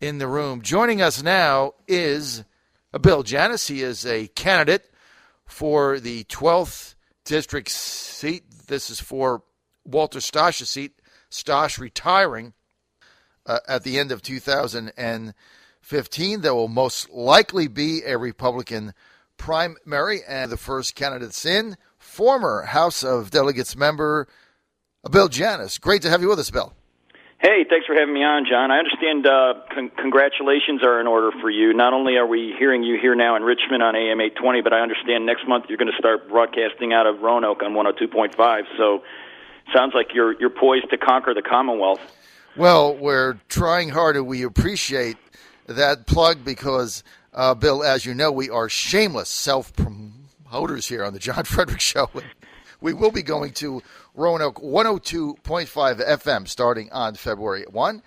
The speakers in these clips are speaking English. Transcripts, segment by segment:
in the room. Joining us now is Bill Janis. He is a candidate for the 12th district seat. This is for Walter Stosch's seat. Stosch retiring at the end of 2015. There will most likely be a Republican primary, and the first candidates in, former House of Delegates member Bill Janis. Great to have you with us, Bill. Hey, thanks for having me on, John. I understand congratulations are in order for you. Not only are we hearing you here now in Richmond on AM 820, but I understand next month you're going to start broadcasting out of Roanoke on 102.5. So sounds like you're poised to conquer the Commonwealth. Well, we're trying hard, and we appreciate that plug because, Bill, as you know, we are shameless self-promoters here on the John Fredericks Show. We will be going to Roanoke 102.5 FM starting on February 1.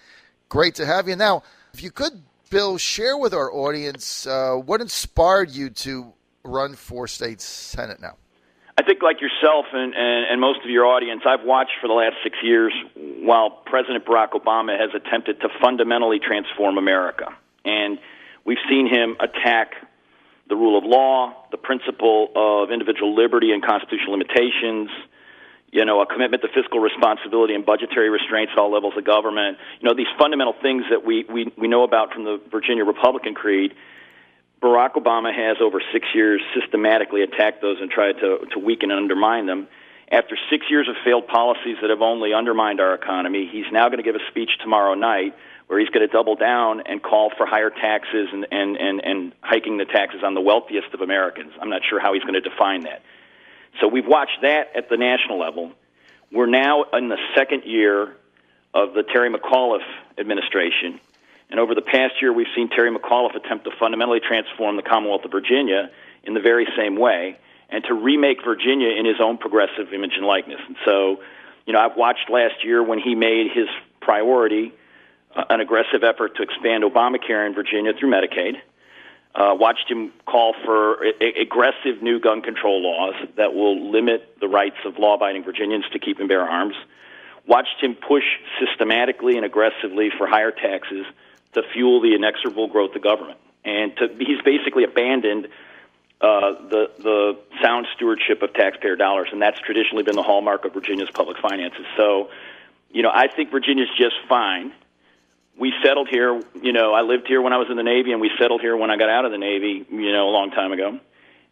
Great to have you. Now, if you could, Bill, share with our audience what inspired you to run for state Senate now. I think like yourself and most of your audience, I've watched for the last 6 years while President Barack Obama has attempted to fundamentally transform America. And we've seen him attack the rule of law, the principle of individual liberty and constitutional limitations, a commitment to fiscal responsibility and budgetary restraints at all levels of government. These fundamental things that we know about from the Virginia Republican creed. Barack Obama has, over 6 years, systematically attacked those and tried to weaken and undermine them. After 6 years of failed policies that have only undermined our economy, he's now going to give a speech tomorrow night where he's going to double down and call for higher taxes and hiking the taxes on the wealthiest of Americans. I'm not sure how he's going to define that. So we've watched that at the national level. We're now in the second year of the Terry McAuliffe administration. And over the past year, we've seen Terry McAuliffe attempt to fundamentally transform the Commonwealth of Virginia in the very same way and to remake Virginia in his own progressive image and likeness. And so, I've watched last year when he made his priority an aggressive effort to expand Obamacare in Virginia through Medicaid. Watched him call for aggressive new gun control laws that will limit the rights of law-abiding Virginians to keep and bear arms. Watched him push systematically and aggressively for higher taxes to fuel the inexorable growth of government. And he's basically abandoned the sound stewardship of taxpayer dollars, and that's traditionally been the hallmark of Virginia's public finances. So, I think Virginia's just fine. We settled here, I lived here when I was in the Navy, and we settled here when I got out of the Navy, a long time ago.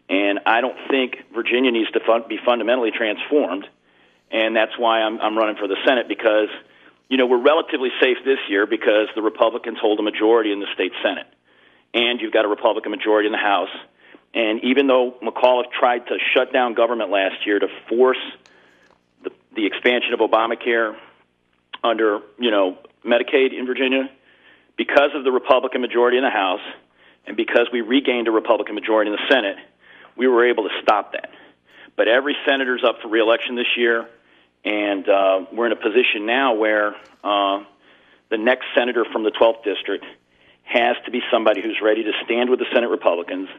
And I don't think Virginia needs to be fundamentally transformed, and that's why I'm running for the Senate, because, we're relatively safe this year because the Republicans hold a majority in the state Senate, and you've got a Republican majority in the House. And even though McAuliffe tried to shut down government last year to force the expansion of Obamacare under, Medicaid in Virginia, because of the Republican majority in the House and because we regained a Republican majority in the Senate, we were able to stop that. But every senator's up for re-election this year, and we're in a position now where the next senator from the 12th district has to be somebody who's ready to stand with the Senate Republicans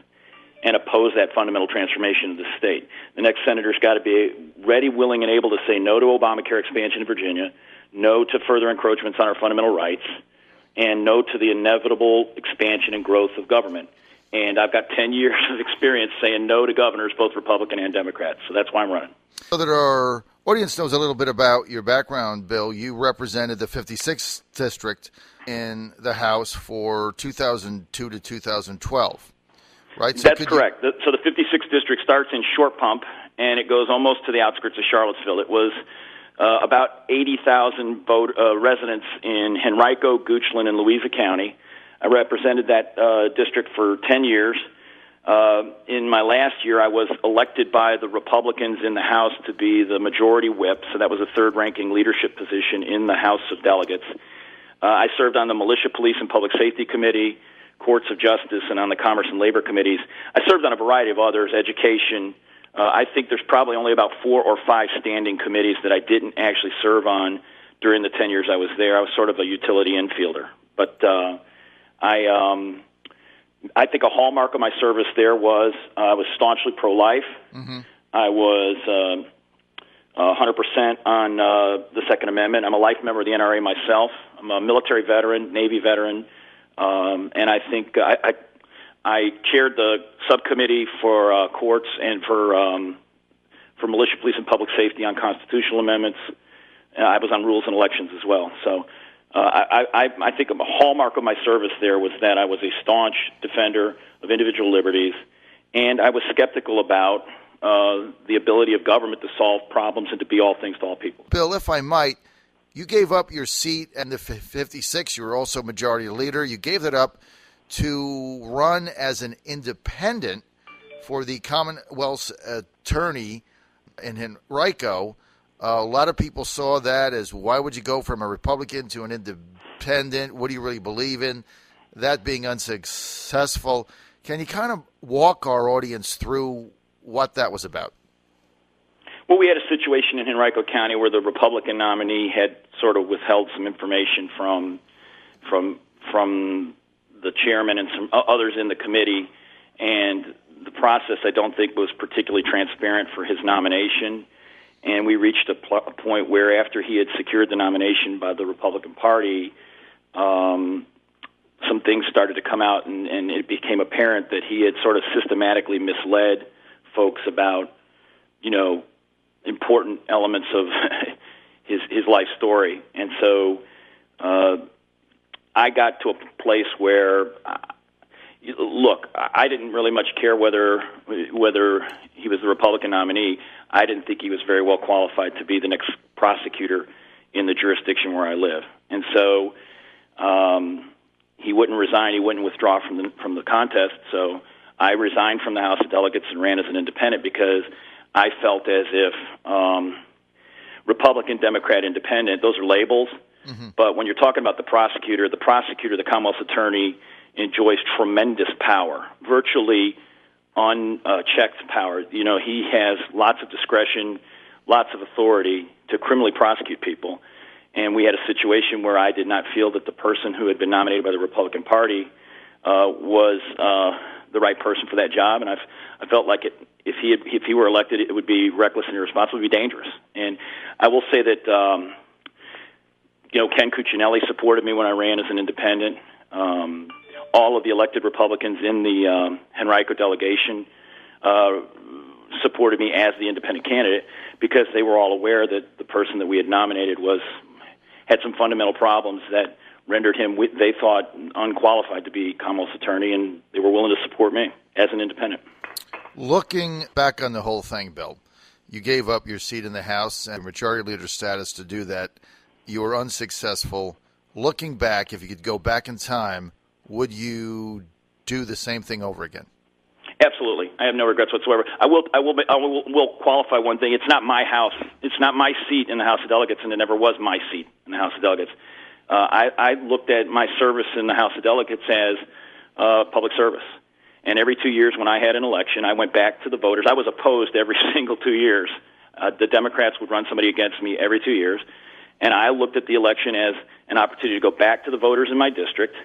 and oppose that fundamental transformation of the state. The next senator's got to be ready, willing, and able to say no to Obamacare expansion in Virginia, no to further encroachments on our fundamental rights, and no to the inevitable expansion and growth of government. And I've got 10 years of experience saying no to governors, both Republican and Democrats, so that's why I'm running. So that our audience knows a little bit about your background, Bill, you represented the 56th district in the House for 2002 to 2012, right? So that's correct. So the 56th district starts in Short Pump, and it goes almost to the outskirts of Charlottesville. It was about 80,000 residents in Henrico, Goochland, and Louisa County. I represented that district for 10 years. In my last year, I was elected by the Republicans in the House to be the majority whip, so that was a third-ranking leadership position in the House of Delegates. I served on the Militia, Police, and Public Safety Committee, Courts of Justice, and on the Commerce and Labor Committees. I served on a variety of others, education. I think there's probably only about 4 or 5 standing committees that I didn't actually serve on during the 10 years I was there. I was sort of a utility infielder. But I think a hallmark of my service there was I was staunchly pro-life. Mm-hmm. I was 100% on the Second Amendment. I'm a life member of the NRA myself. I'm a military veteran, Navy veteran, And I think I chaired the subcommittee for courts and for militia, police, and public safety on constitutional amendments. I was on rules and elections as well. So I think a hallmark of my service there was that I was a staunch defender of individual liberties, and I was skeptical about the ability of government to solve problems and to be all things to all people. Bill, if I might, you gave up your seat in the 56. You were also majority leader. You gave that up to run as an independent for the Commonwealth's attorney in Henrico. A lot of people saw that as, why would you go from a Republican to an independent? What do you really believe in? That being unsuccessful. Can you kind of walk our audience through what that was about? Well, we had a situation in Henrico County where the Republican nominee had sort of withheld some information from the chairman and some others in the committee, and the process, I don't think, was particularly transparent for his nomination. And we reached a point where, after he had secured the nomination by the Republican Party, some things started to come out, and it became apparent that he had sort of systematically misled folks about, important elements of his life story. And so I got to a place where, look, I didn't really much care whether he was the Republican nominee. I didn't think he was very well qualified to be the next prosecutor in the jurisdiction where I live. And so he wouldn't resign. He wouldn't withdraw from the contest. So I resigned from the House of Delegates and ran as an independent, because I felt as if Republican, Democrat, Independent, those are labels. Mm-hmm. But when you're talking about the prosecutor, the Commonwealth's attorney, enjoys tremendous power, virtually unchecked power. He has lots of discretion, lots of authority to criminally prosecute people. And we had a situation where I did not feel that the person who had been nominated by the Republican Party was the right person for that job, and I felt like if he were elected, it would be reckless and irresponsible, it would be dangerous. And I will say that Ken Cuccinelli supported me when I ran as an independent. All of the elected Republicans in the Henrico delegation supported me as the independent candidate, because they were all aware that the person that we had nominated had some fundamental problems that rendered him, they thought, unqualified to be Commonwealth's attorney, and they were willing to support me as an independent. Looking back on the whole thing, Bill, you gave up your seat in the House and majority leader status to do that. You were unsuccessful. Looking back, if you could go back in time, would you do the same thing over again? Absolutely. I have no regrets whatsoever. I will qualify one thing. It's not my house. It's not my seat in the House of Delegates, and it never was my seat in the House of Delegates. I looked at my service in the House of Delegates as public service. And every 2 years when I had an election, I went back to the voters. I was opposed every single 2 years. The Democrats would run somebody against me every 2 years. And I looked at the election as an opportunity to go back to the voters in my district.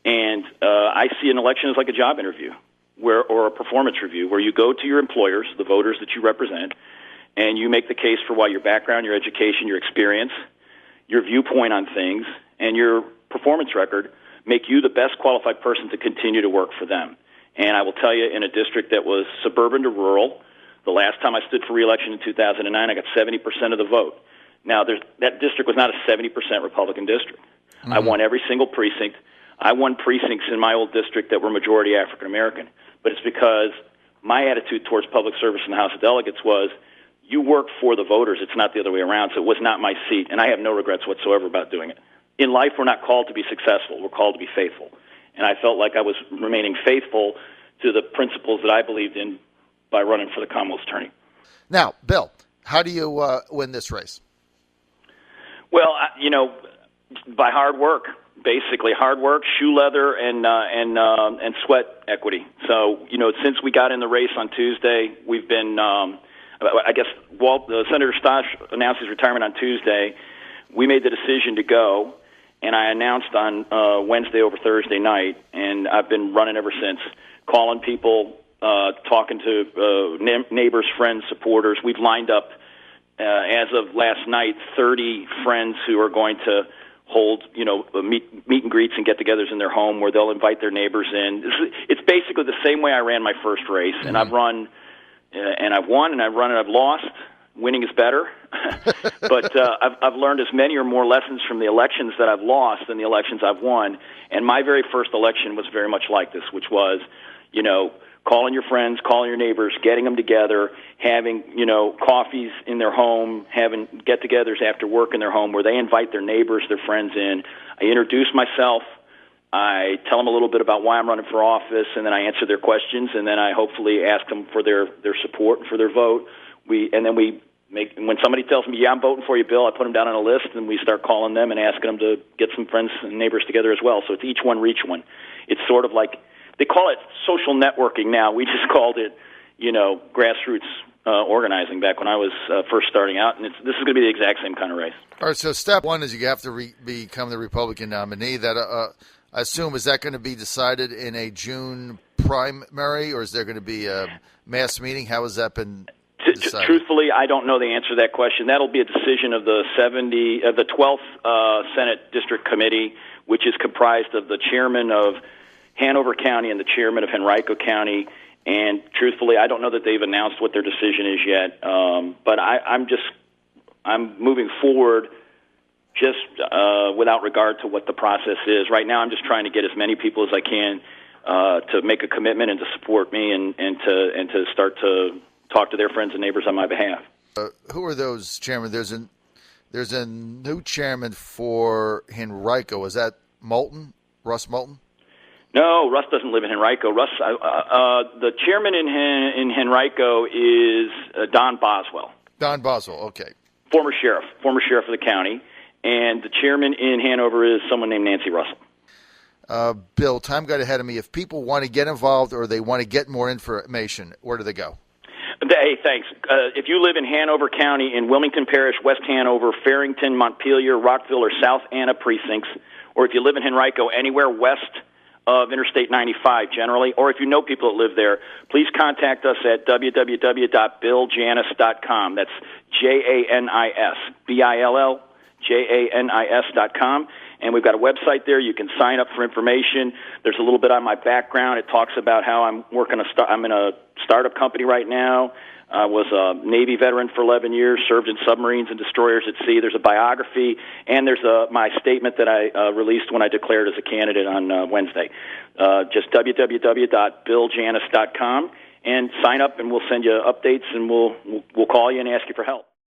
And I see an election as like a job interview or a performance review, where you go to your employers, the voters that you represent, and you make the case for why your background, your education, your experience, your viewpoint on things, and your performance record make you the best qualified person to continue to work for them. And I will tell you, in a district that was suburban to rural, the last time I stood for re-election in 2009, I got 70% of the vote. Now, that district was not a 70% Republican district. Mm-hmm. I won every single precinct. I won precincts in my old district that were majority African American. But it's because my attitude towards public service in the House of Delegates was, you work for the voters, it's not the other way around. So it was not my seat, and I have no regrets whatsoever about doing it. In life, we're not called to be successful. We're called to be faithful. And I felt like I was remaining faithful to the principles that I believed in by running for the Commonwealth's attorney. Now, Bill, how do you win this race? Well, by hard work, basically hard work, shoe leather, and sweat equity. So, since we got in the race on Tuesday, we've been, Senator Stosh announced his retirement on Tuesday. We made the decision to go, and I announced on Wednesday over Thursday night, and I've been running ever since, calling people, talking to neighbors, friends, supporters. We've lined up, as of last night, 30 friends who are going to hold, meet and greets and get-togethers in their home where they'll invite their neighbors in. It's basically the same way I ran my first race, and I've run, and I've won, and I've run, and I've lost. Winning is better, but I've learned as many or more lessons from the elections that I've lost than the elections I've won. And my very first election was very much like this, which was, calling your friends, calling your neighbors, getting them together, having, coffees in their home, having get-togethers after work in their home where they invite their neighbors, their friends in. I introduce myself. I tell them a little bit about why I'm running for office, and then I answer their questions, and then I hopefully ask them for their support and for their vote. When somebody tells me, yeah, I'm voting for you, Bill, I put them down on a list, and we start calling them and asking them to get some friends and neighbors together as well. So it's each one, reach one. It's sort of like, they call it social networking now. We just called it, grassroots organizing back when I was first starting out, and this is going to be the exact same kind of race. All right, so step one is you have to become the Republican nominee. That I assume, is that going to be decided in a June primary, or is there going to be a mass meeting? How has that been decided? Truthfully, I don't know the answer to that question. That'll be a decision of the 12th Senate District Committee, which is comprised of the chairman of Hanover County and the chairman of Henrico County. And truthfully, I don't know that they've announced what their decision is yet. But I'm moving forward just without regard to what the process is. Right now, I'm just trying to get as many people as I can to make a commitment and to support me and to start to talk to their friends and neighbors on my behalf. Who are those chairmen? There's a new chairman for Henrico. Is that Moulton? Russ Moulton? No, Russ doesn't live in Henrico. The chairman in Henrico is Don Boswell. Don Boswell, okay. Former sheriff of the county. And the chairman in Hanover is someone named Nancy Russell. Bill, time got ahead of me. If people want to get involved or they want to get more information, where do they go? Hey, thanks. If you live in Hanover County, in Wilmington Parish, West Hanover, Farrington, Montpelier, Rockville, or South Anna precincts, or if you live in Henrico, anywhere west of Interstate 95 generally, or if you know people that live there, please contact us at www.billjanis.com. That's Janis, BILLJANIS.com. And we've got a website there. You can sign up for information. There's a little bit on my background. It talks about how I'm in a startup company right now. I was a Navy veteran for 11 years, served in submarines and destroyers at sea. There's a biography, and there's my statement that I released when I declared as a candidate on Wednesday. Just www.billjanis.com, and sign up, and we'll send you updates, and we'll call you and ask you for help.